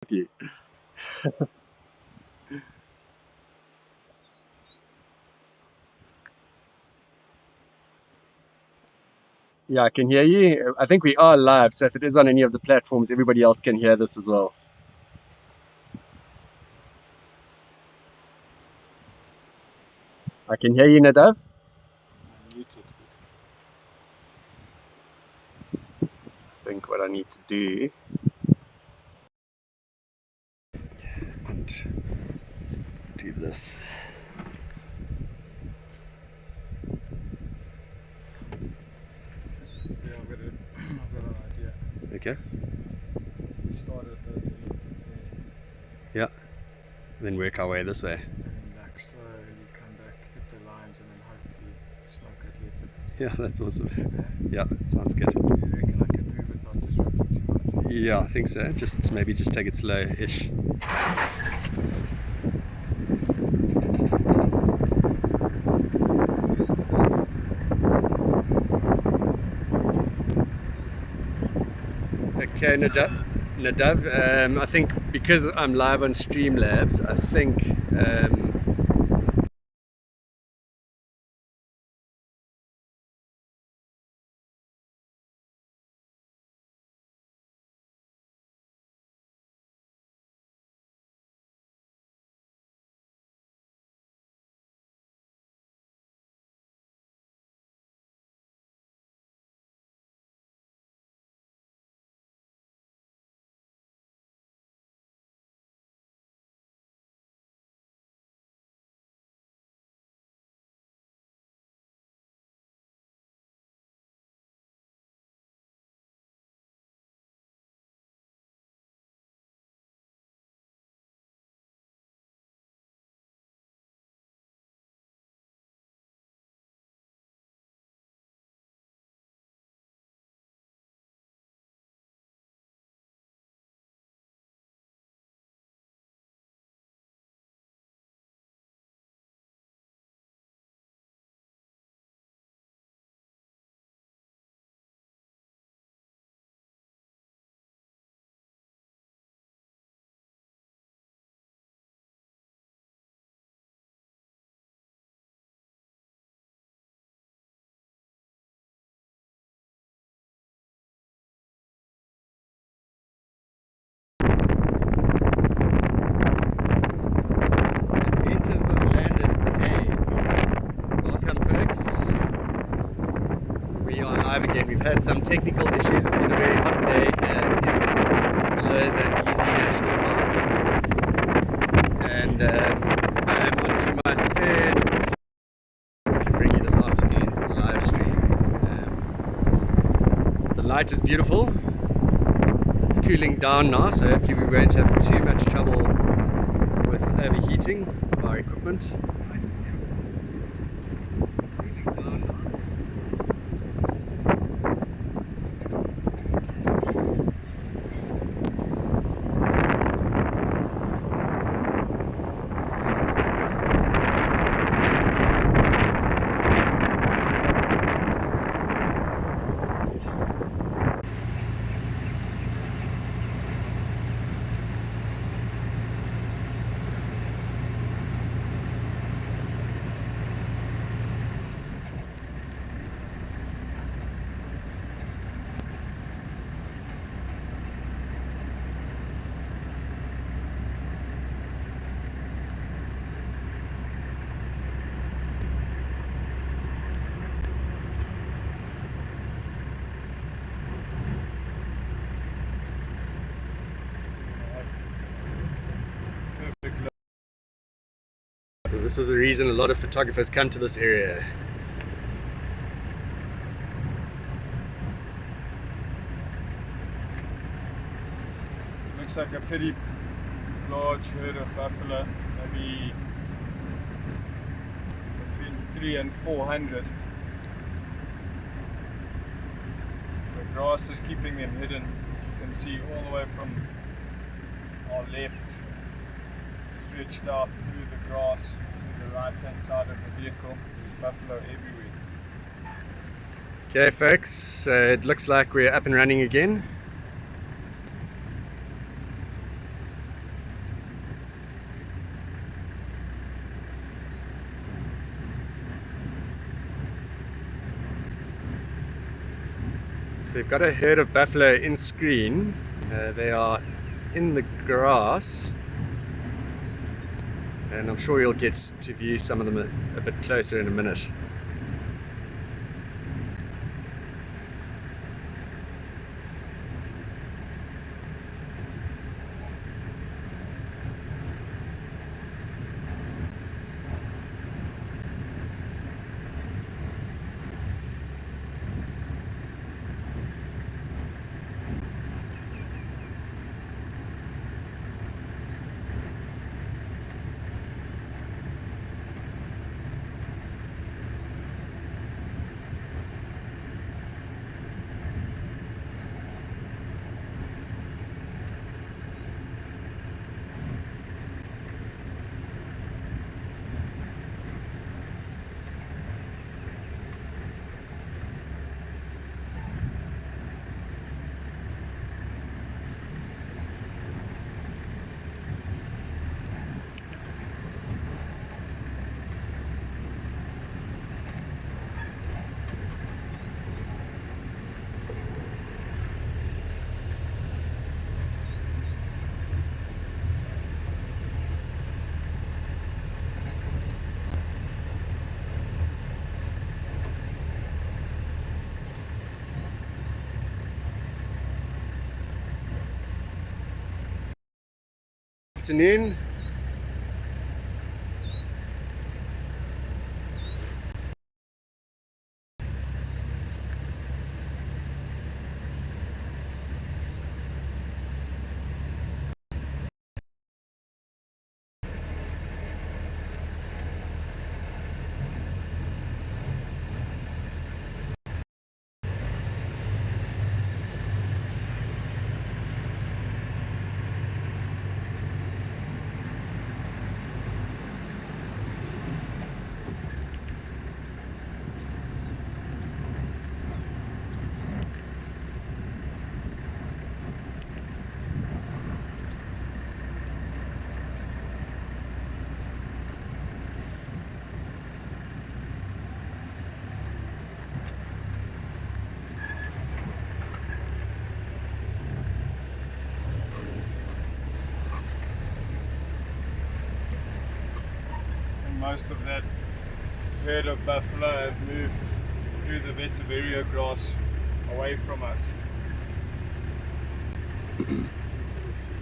with you. Yeah, I can hear you. I think we are live, so if it is on any of the platforms, everybody else can hear this as well. I can hear you, Nadav. Muted. I think what I need to do and do this. Yeah, I've got an idea. Okay. We start at those little Yeah. Then work our way this way. and then like slowly come back, hit the lines, and then hopefully smoke at leopard. Yeah, that's awesome. Yeah. Yeah, sounds good. Do you reckon I can do without disrupting too much? Yeah, I think so. Just maybe just take it slow-ish. Okay, Nadav, I think because I'm live on Streamlabs, I think Rangers have landed. Hey, welcome, folks. We are live again. We've had some technical issues. It's been a very hot day here in Lower Zambezi National Park, and I am on to my third I can bring you this afternoon's live stream. The light is beautiful. It's cooling down now, so hopefully we won't have too much trouble with overheating of our equipment. So this is the reason a lot of photographers come to this area. Looks like a pretty large herd of buffalo, maybe between 300 and 400. The grass is keeping them hidden. You can see all the way from our left, stretched out through the grass to the right hand side of the vehicle. There's buffalo everywhere. Okay, folks, so it looks like we're up and running again. So we've got a herd of buffalo in screen. They are in the grass, and I'm sure you'll get to view some of them a bit closer in a minute. Afternoon. Most of that herd of buffalo have moved through the vetiveria grass away from us.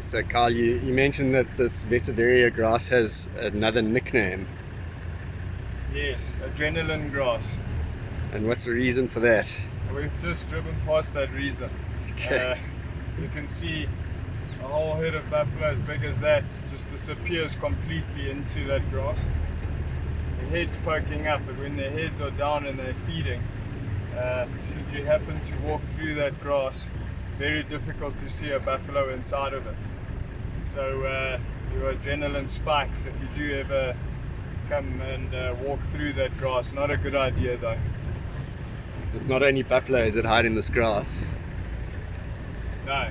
So Carl, you mentioned that this vetiveria grass has another nickname. Yes, adrenaline grass. And what's the reason for that? We've just driven past that reason. Okay. You can see a whole herd of buffalo as big as that just disappears completely into that grass. Their heads poking up, but when their heads are down and they're feeding, should you happen to walk through that grass, very difficult to see a buffalo inside of it. So your adrenaline spikes if you do ever come and walk through that grass. Not a good idea though. There's not only buffaloes that hide in this grass. No,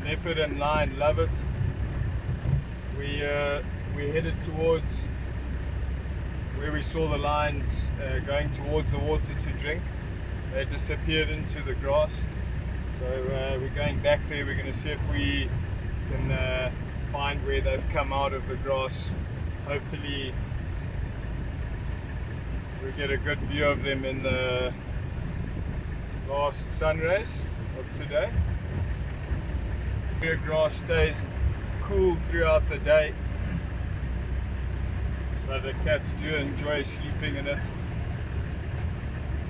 leopard and lion love it. We headed towards where we saw the lions going towards the water to drink. They disappeared into the grass. So we're going back there. We're going to see if we can find where they've come out of the grass. Hopefully we get a good view of them in the last sun rays of today. The grass stays cool throughout the day, so the cats do enjoy sleeping in it.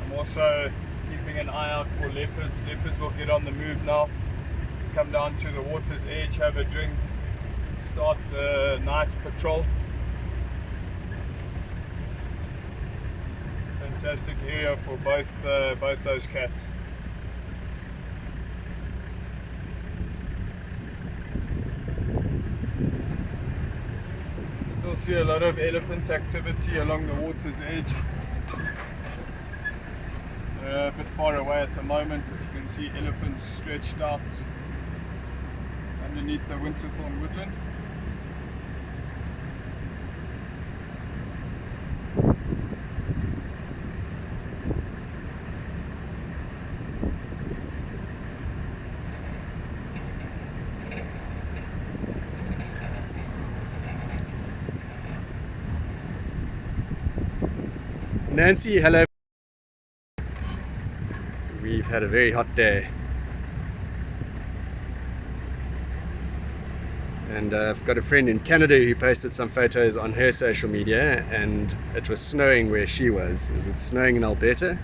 I'm also keeping an eye out for leopards. Leopards will get on the move now, come down to the water's edge, have a drink, start the night's patrol. Fantastic area for both those cats. Still see a lot of elephant activity along the water's edge. A bit far away at the moment, but you can see elephants stretched out underneath the winterthorn woodland. Nancy, hello. We've had a very hot day. And I've got a friend in Canada who posted some photos on her social media, and it was snowing where she was. Is it snowing in Alberta?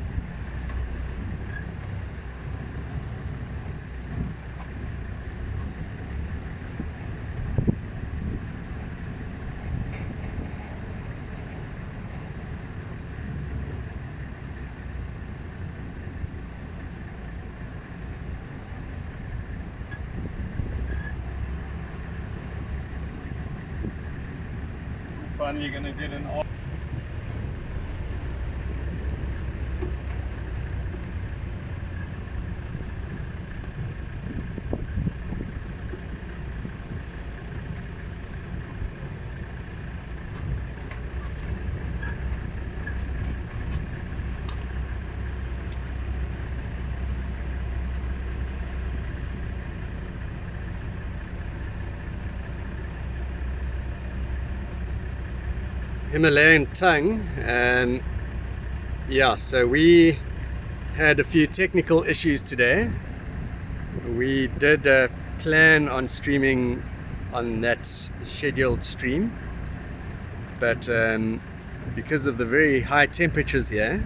Finally gonna get an off. Himalayan tongue. Yeah, so we had a few technical issues today. We did plan on streaming on that scheduled stream, but because of the very high temperatures here,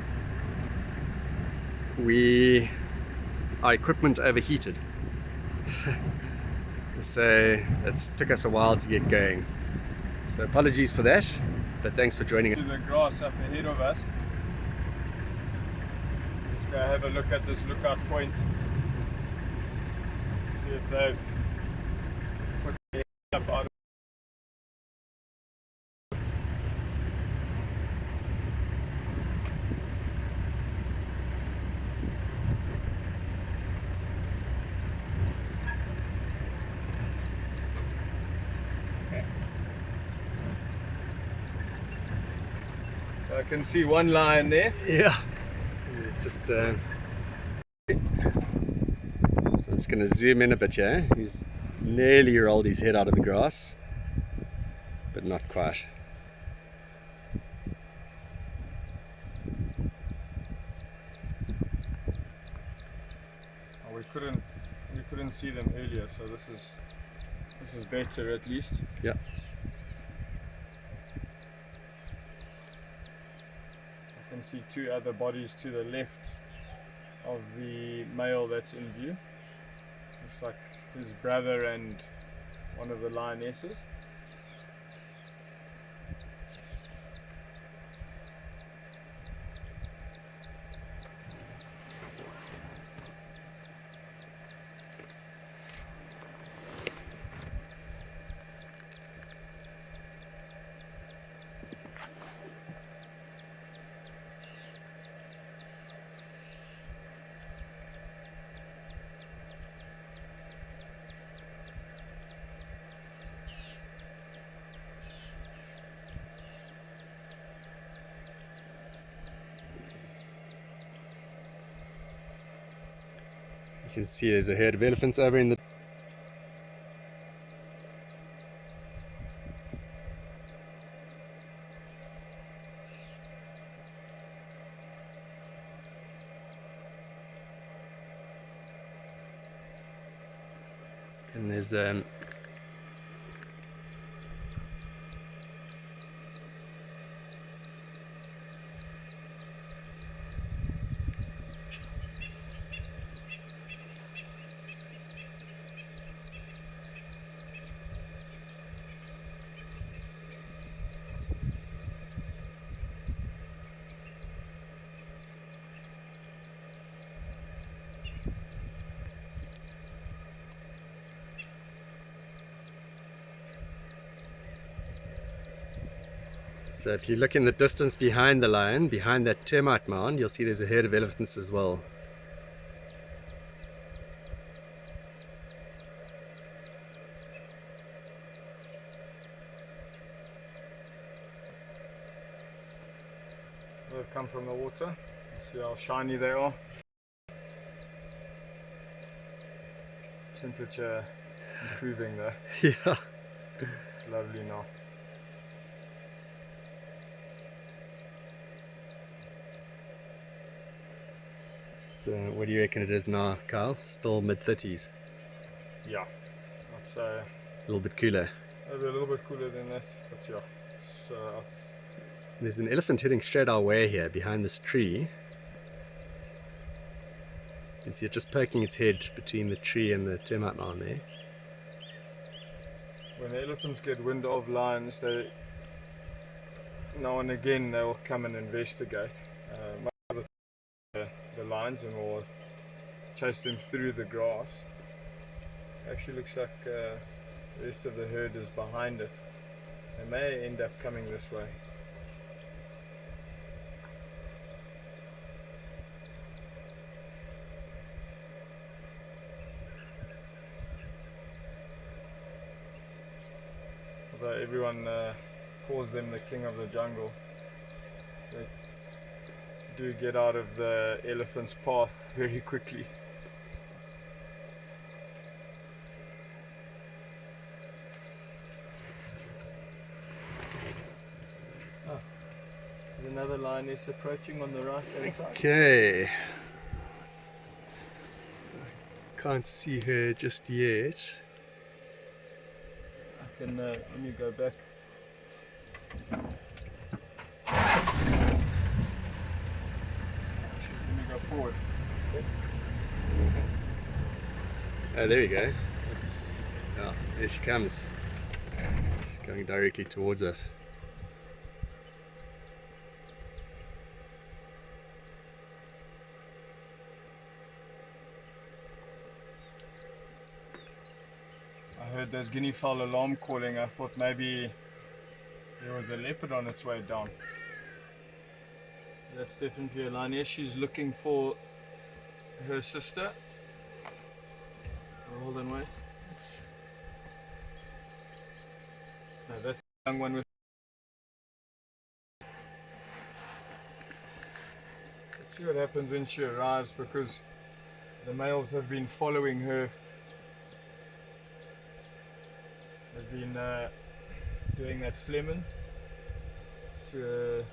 our equipment overheated. So it took us a while to get going. So apologies for that, but thanks for joining us. The grass up ahead of us. Let's go have a look at this lookout point. See if they've put their head up out. So I can see one lion there. Yeah, it's just so I'm just going to zoom in a bit here. He's nearly rolled his head out of the grass, but not quite. Oh, we couldn't see them earlier, so this is better at least. Yeah. I can see two other bodies to the left of the male that's in view. It's like his brother and one of the lionesses. You can see there's a herd of elephants over in the and there's so if you look in the distance behind the lion, behind that termite mound, you'll see there's a herd of elephants as well. They've come from the water. See how shiny they are. Temperature improving though. Yeah. It's lovely now. So what do you reckon it is now, Kyle? Still mid-30s? Yeah, I'd say A little bit cooler. maybe a little bit cooler than that, but yeah. So There's an elephant heading straight our way here, behind this tree. You can see it just poking its head between the tree and the termite mound there. when elephants get wind of lions, they now and again they will come and investigate. Most of the lions and will chase them through the grass. Actually looks like the rest of the herd is behind it. They may end up coming this way. Although everyone calls them the king of the jungle, they do get out of the elephant's path very quickly. Oh, there's another lioness approaching on the right hand side. Okay. Can't see her just yet. I can, let me go back. Let me go forward. Oh, there we go. Oh, there she comes. She's going directly towards us. I heard those guinea fowl alarm calling. I thought maybe there was a leopard on its way down. That's definitely a lioness. She's looking for her sister. Oh, hold on, wait. No, that's the young one with. Let's see what happens when she arrives, because the males have been following her. They've been doing that phlegmon to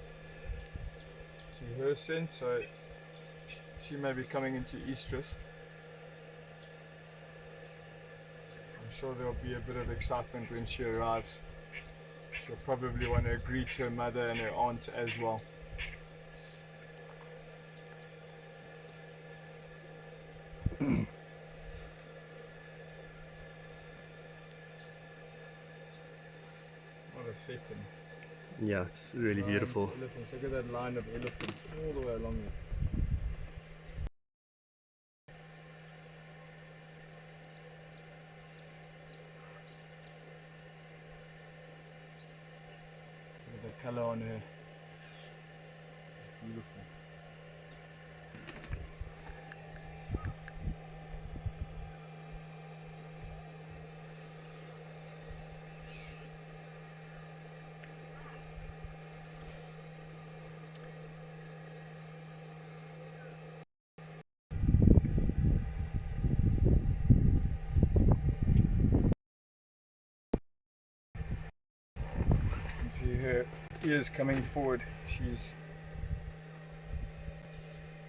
her scent, so she may be coming into estrus. I'm sure there'll be a bit of excitement when she arrives. She'll probably want to greet her mother and her aunt as well. What a setting. Yeah, it's really beautiful. Elephants. Look at that line of elephants all the way along there. Look at the color on her. Beautiful. You see her ears coming forward. She's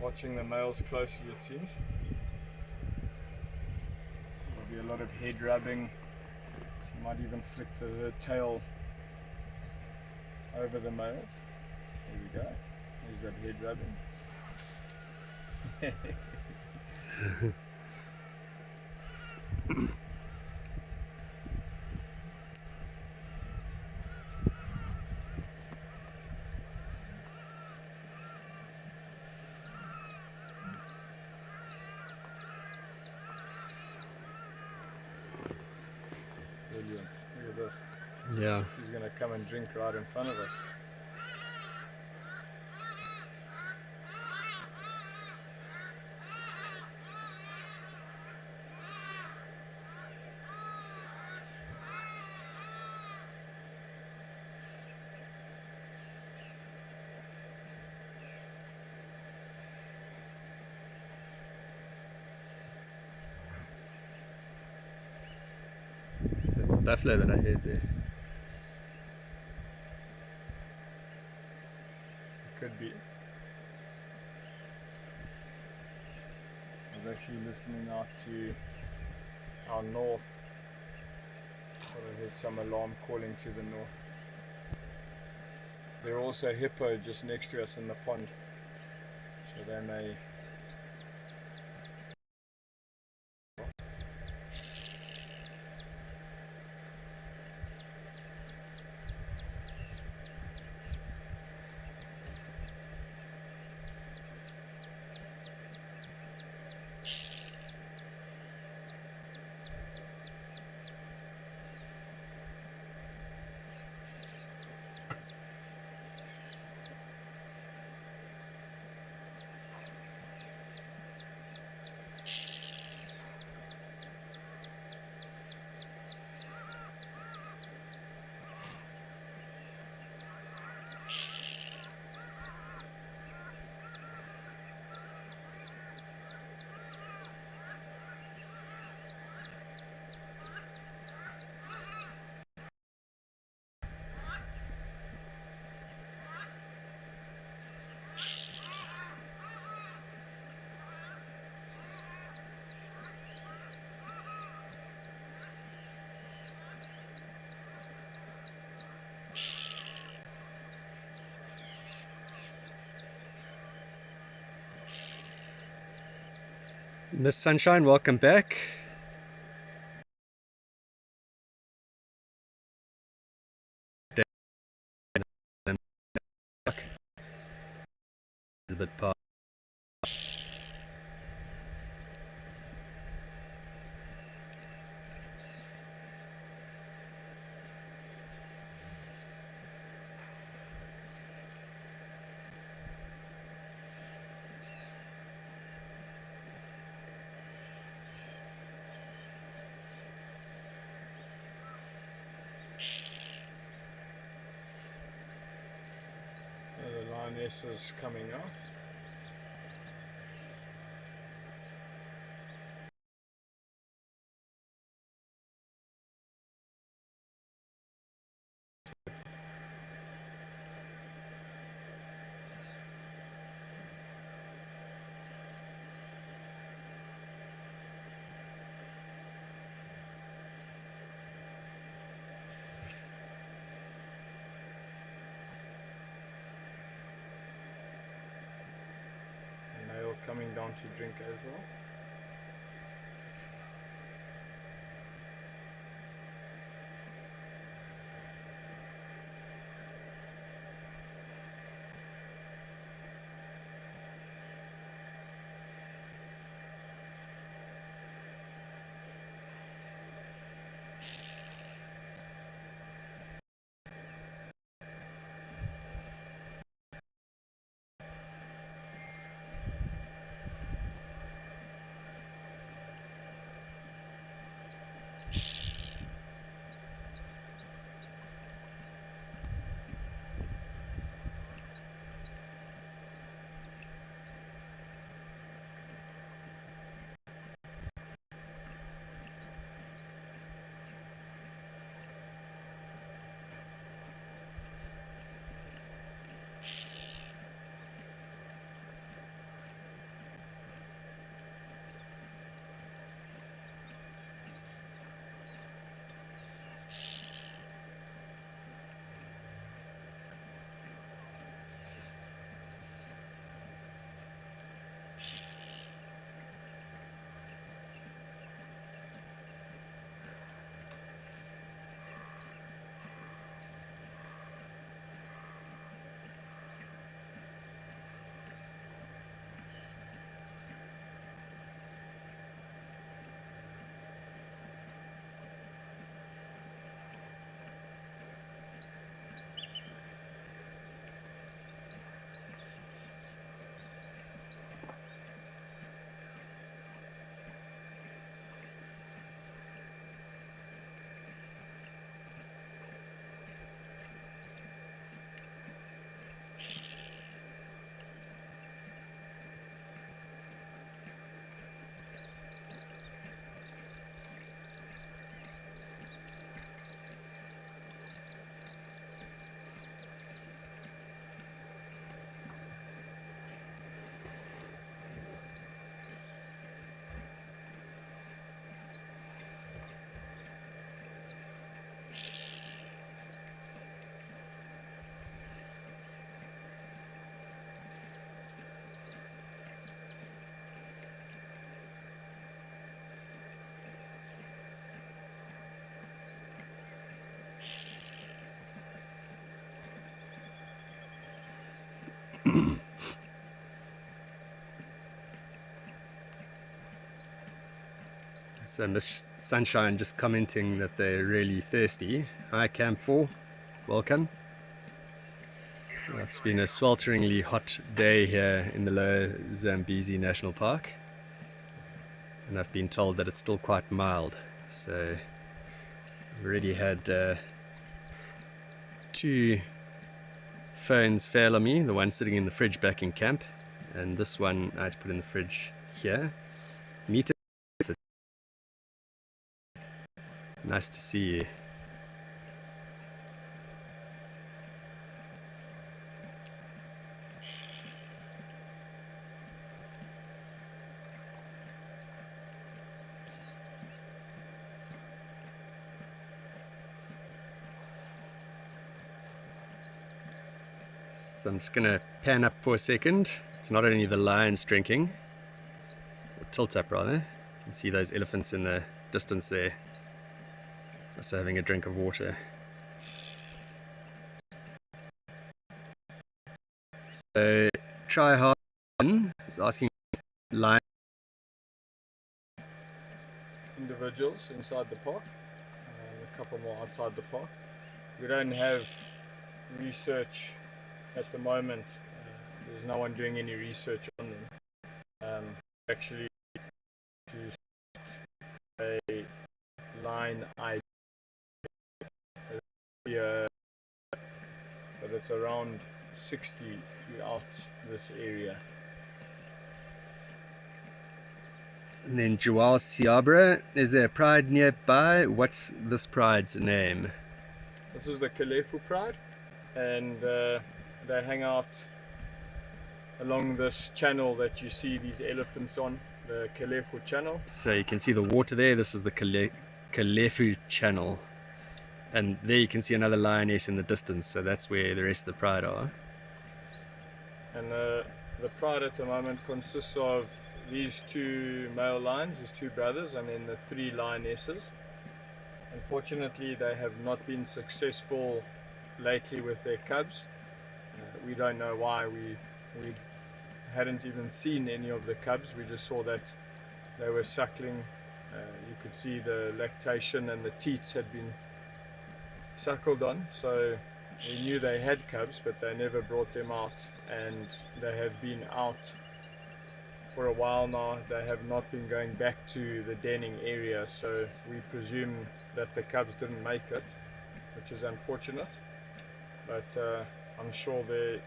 watching the males closely, it seems. There'll be a lot of head rubbing. She might even flick her tail over the males. There we go. There's that head rubbing. Brilliant. Look at this. Yeah. She's going to come and drink right in front of us. It's a buffalo that I heard there. Could be. actually listening out to our north. But I heard some alarm calling to the north. There are also hippo just next to us in the pond, so they may. Miss Sunshine, welcome back. It's a bit past. The lionesses coming out. Coming down to drink as well. So Miss Sunshine just commenting that they're really thirsty. Hi Camp 4, welcome. Well, it's been a swelteringly hot day here in the Lower Zambezi National Park, and I've been told that it's still quite mild. So I've already had 2 phones fail on me, the one sitting in the fridge back in camp, and this one I had to put in the fridge here. Meet. Nice to see you. So I'm just going to pan up for a second. It's not only the lions drinking, or tilt up rather. You can see those elephants in the distance there, also having a drink of water. So Try Hard is asking lion individuals inside the park, a couple more outside the park. We don't have research at the moment. There's no one doing any research on them. Actually, to a line ID, but it's around 60 throughout this area. And then Joao Siabra, is there a pride nearby? What's this pride's name? This is the Kafue pride, and they hang out along this channel that you see these elephants on, the Kafue channel. So you can see the water there. This is the Kafue channel, and there you can see another lioness in the distance, so that's where the rest of the pride are. And the pride at the moment consists of these 2 male lions, these 2 brothers, and then the 3 lionesses. Unfortunately, they have not been successful lately with their cubs. We don't know why. We hadn't even seen any of the cubs. We just saw that they were suckling. You could see the lactation and the teats had been suckled on, so we knew they had cubs, but they never brought them out, and they have been out for a while now. They have not been going back to the denning area, so we presume that the cubs didn't make it, which is unfortunate, but I'm sure there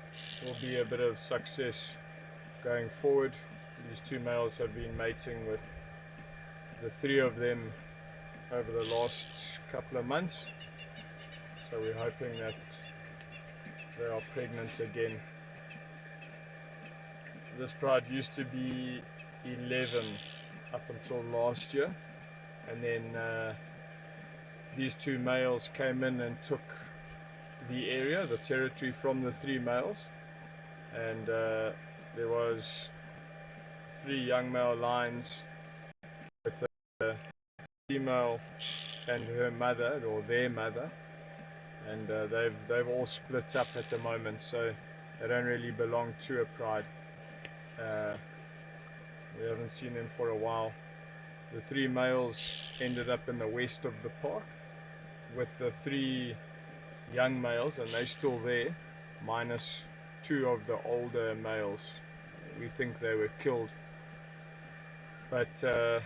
will be a bit of success going forward. These 2 males have been mating with the 3 of them over the last couple of months, so we're hoping that they are pregnant again. This pride used to be 11 up until last year, and then these 2 males came in and took the area, the territory, from the 3 males, and there was 3 young male lions with a female and her mother, or their mother, and they've all split up at the moment, so they don't really belong to a pride. We haven't seen them for a while. The 3 males ended up in the west of the park with the 3 young males, and they're still there, minus 2 of the older males. We think they were killed, but the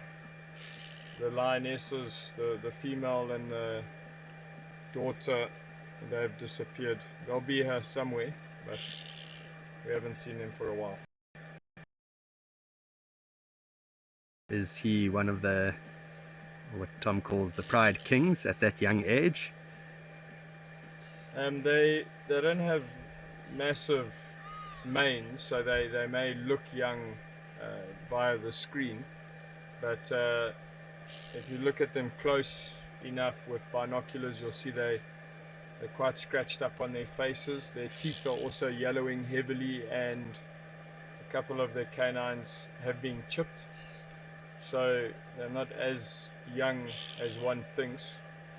lionesses, the female and the daughter, they've disappeared. They'll be here somewhere, but we haven't seen them for a while. Is he one of the, what Tom calls the pride kings at that young age? They don't have massive manes, so they may look young via the screen, but if you look at them close enough with binoculars, you'll see they're quite scratched up on their faces. Their teeth are also yellowing heavily, and a couple of their canines have been chipped, so they're not as young as one thinks.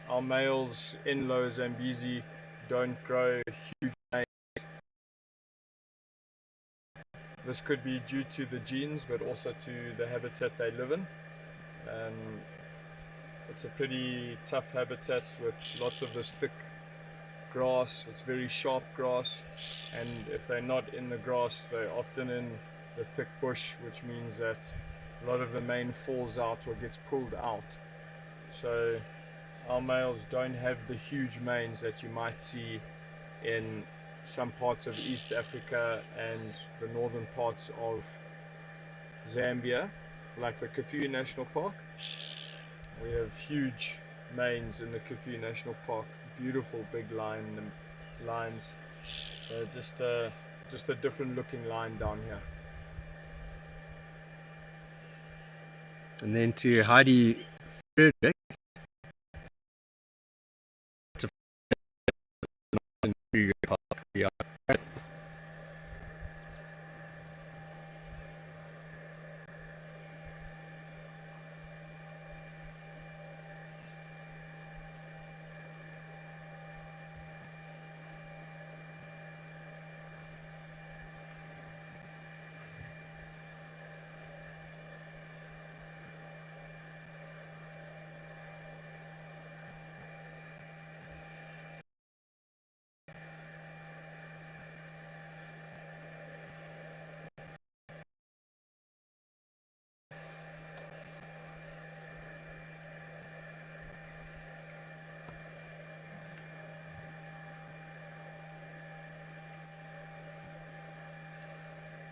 Our males in Lower Zambezi don't grow huge This could be due to the genes, but also to the habitat they live in. It's a pretty tough habitat with lots of this thick grass. It's very sharp grass, and if they're not in the grass, they're often in the thick bush, which means that a lot of the mane falls out or gets pulled out. So our males don't have the huge manes that you might see in some parts of East Africa and the northern parts of Zambia, like the Kafue National Park. We have huge manes in the Kafue National Park, beautiful big lines. So just a different looking line down here. And then to Heidi Frederick, Park. Yeah.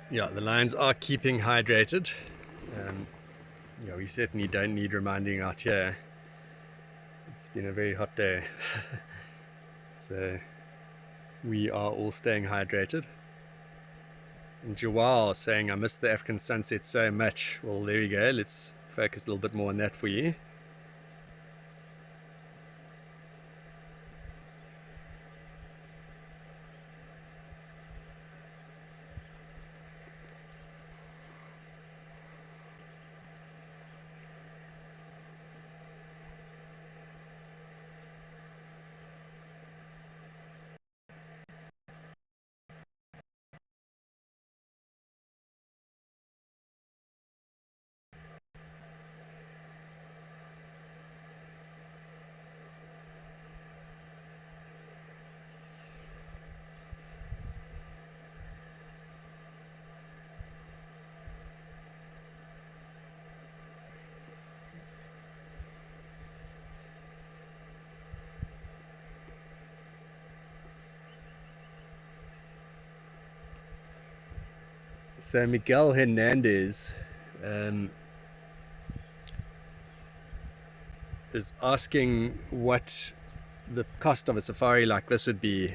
Yeah, the lions are keeping hydrated. Yeah, we certainly don't need reminding out here. It's been a very hot day. So we are all staying hydrated. And Jawal saying, I miss the African sunset so much. Well, there you go. Let's focus a little bit more on that for you. So Miguel Hernandez is asking what the cost of a safari like this would be.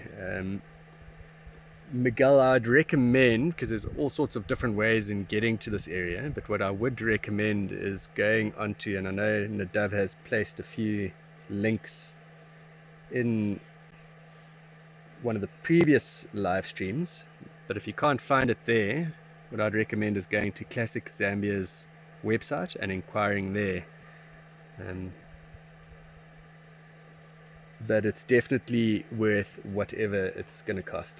Miguel, I'd recommend, because there's all sorts of different ways in getting to this area, but what I would recommend is going onto, and I know Nadav has placed a few links in one of the previous live streams, but if you can't find it there, what I'd recommend is going to Classic Zambia's website and inquiring there. But it's definitely worth whatever it's going to cost.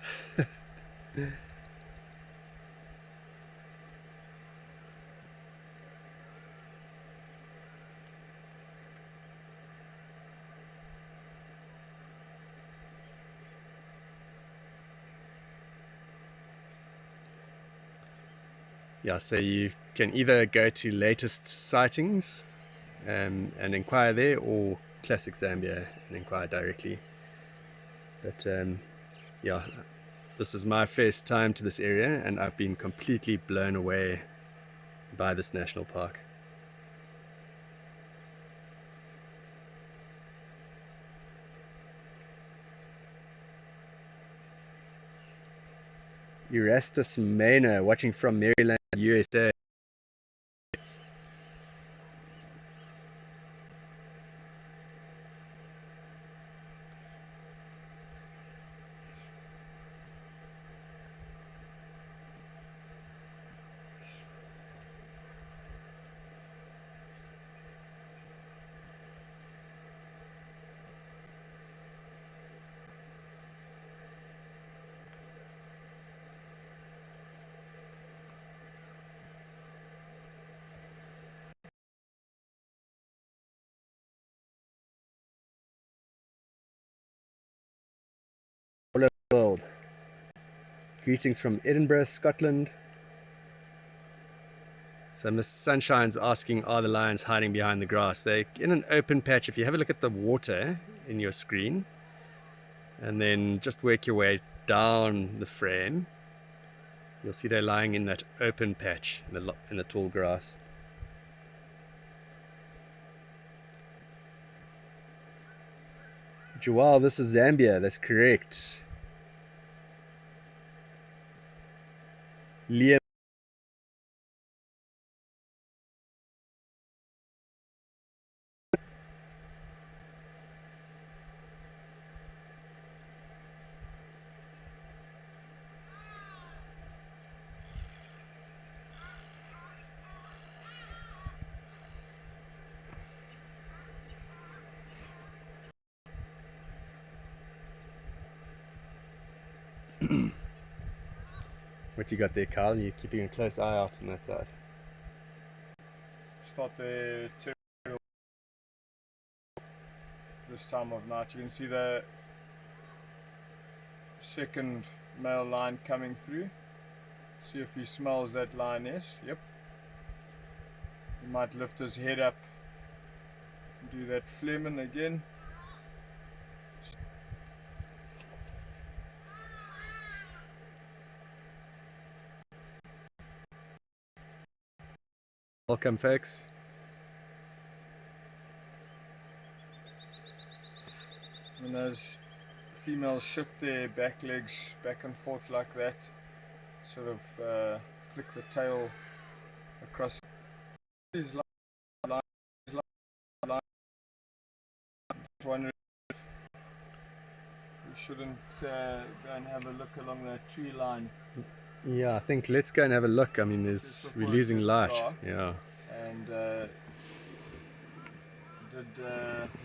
Yeah, so you can either go to latest sightings and inquire there, or Classic Zambia and inquire directly. But yeah, this is my first time to this area, and I've been completely blown away by this national park. Erastus Maynor, watching from Maryland, USA. World. Greetings from Edinburgh, Scotland. So Miss Sunshine's asking, are the lions hiding behind the grass? They're in an open patch. If you have a look at the water in your screen, and then just work your way down the frame, you'll see they're lying in that open patch in the tall grass. Joel, this is Zambia. That's correct. Liam. What you got there, Carl? You're keeping a close eye out on that side. It's not the terrible this time of night. You can see the second male lion coming through. See if he smells that lioness. Yep. He might lift his head up and do that fleming again. Welcome, folks. And as females shift their back legs back and forth like that, sort of flick the tail across. Wondering if we shouldn't go and have a look along that tree line. Yeah, I think let's go and have a look. I mean, we're losing light. Dark. Yeah. And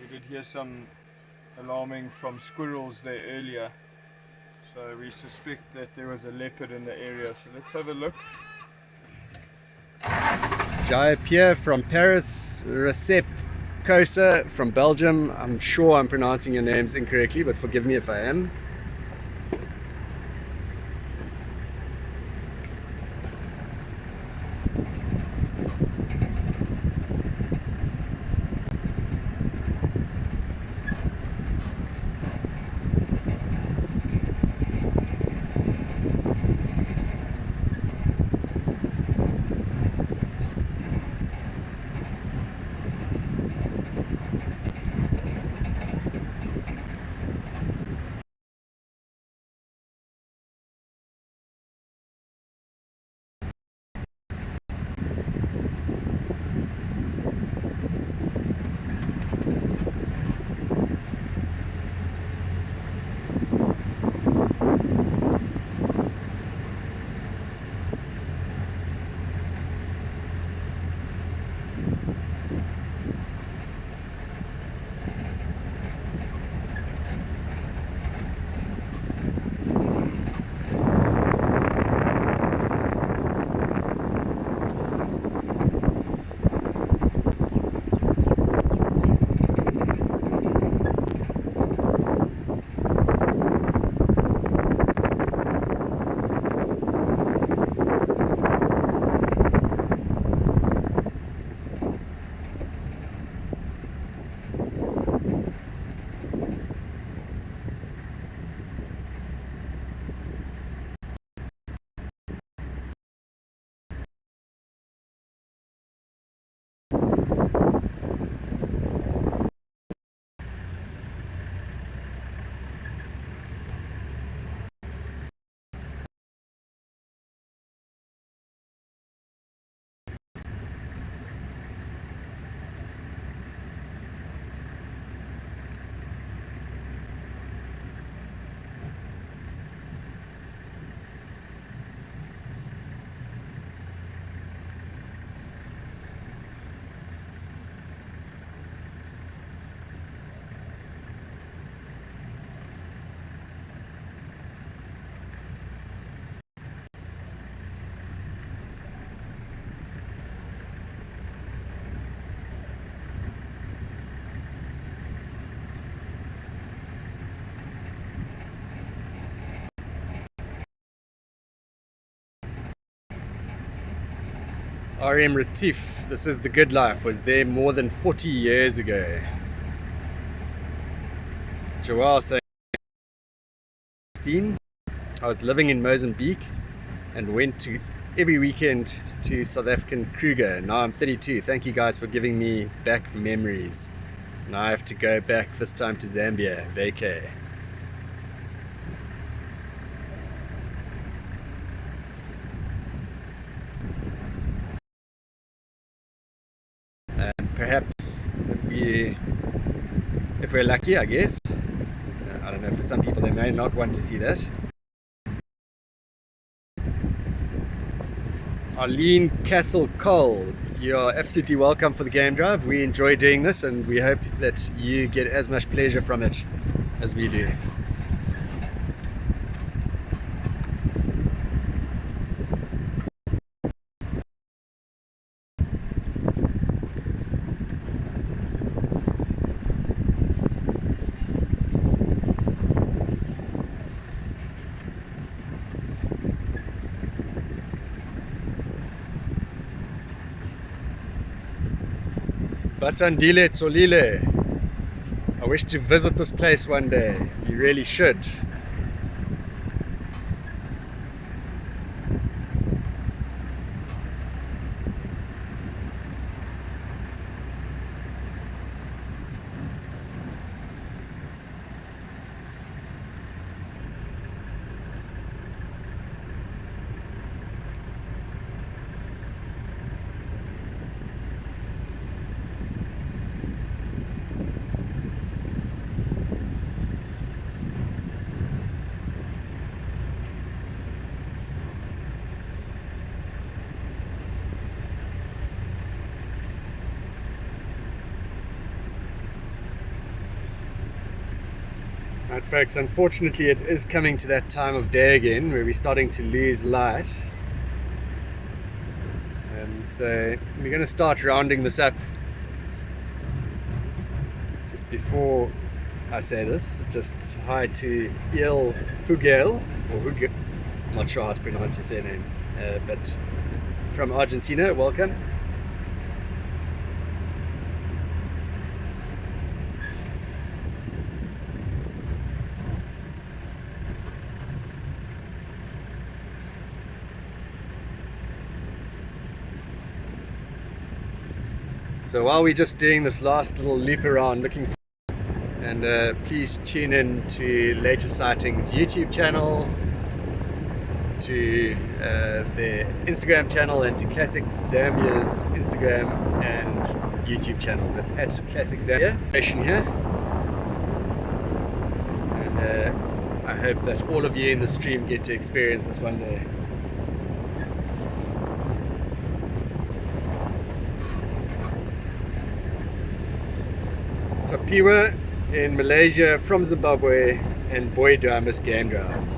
we did hear some alarming from squirrels there earlier. So we suspect that there was a leopard in the area. So let's have a look. Jai Pierre from Paris, Recep Kosa from Belgium. I'm sure I'm pronouncing your names incorrectly, but forgive me if I am. RM Retief, this is the good life, was there more than 40 years ago. Joel saying 16. I was living in Mozambique and went to every weekend to South African Kruger. Now I'm 32. Thank you guys for giving me back memories. Now I have to go back this time to Zambia, vacay. And perhaps if we're lucky, I guess. I don't know, for some people they may not want to see that. Arlene Castle Cole, you're absolutely welcome for the game drive. We enjoy doing this and we hope that you get as much pleasure from it as we do. Batandile Tsolile, I wish to visit this place one day. You really should. Right folks, unfortunately it is coming to that time of day again where we're starting to lose light. And so we're going to start rounding this up. Just before I say this, just hi to Il Fugel, or Hugel, I'm not sure how to pronounce your surname, but from Argentina, welcome. So while we're just doing this last little loop around looking for, and please tune in to Later Sightings YouTube channel, to their Instagram channel, and to Classic Zamia's Instagram and YouTube channels. That's at Classic Zamiba here. And I hope that all of you in the stream get to experience this one day. Tapiwa in Malaysia from Zimbabwe, and boy do I miss game drives.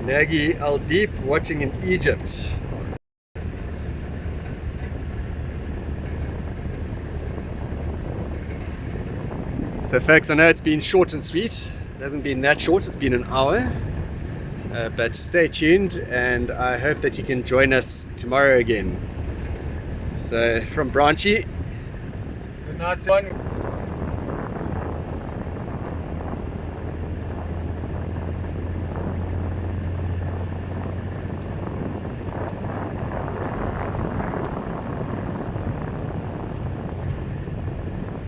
Nagy Al Deep watching in Egypt. So folks, I know it's been short and sweet. It hasn't been that short, it's been an hour. But stay tuned and I hope that you can join us tomorrow again. So from Branchy, Good night, everyone.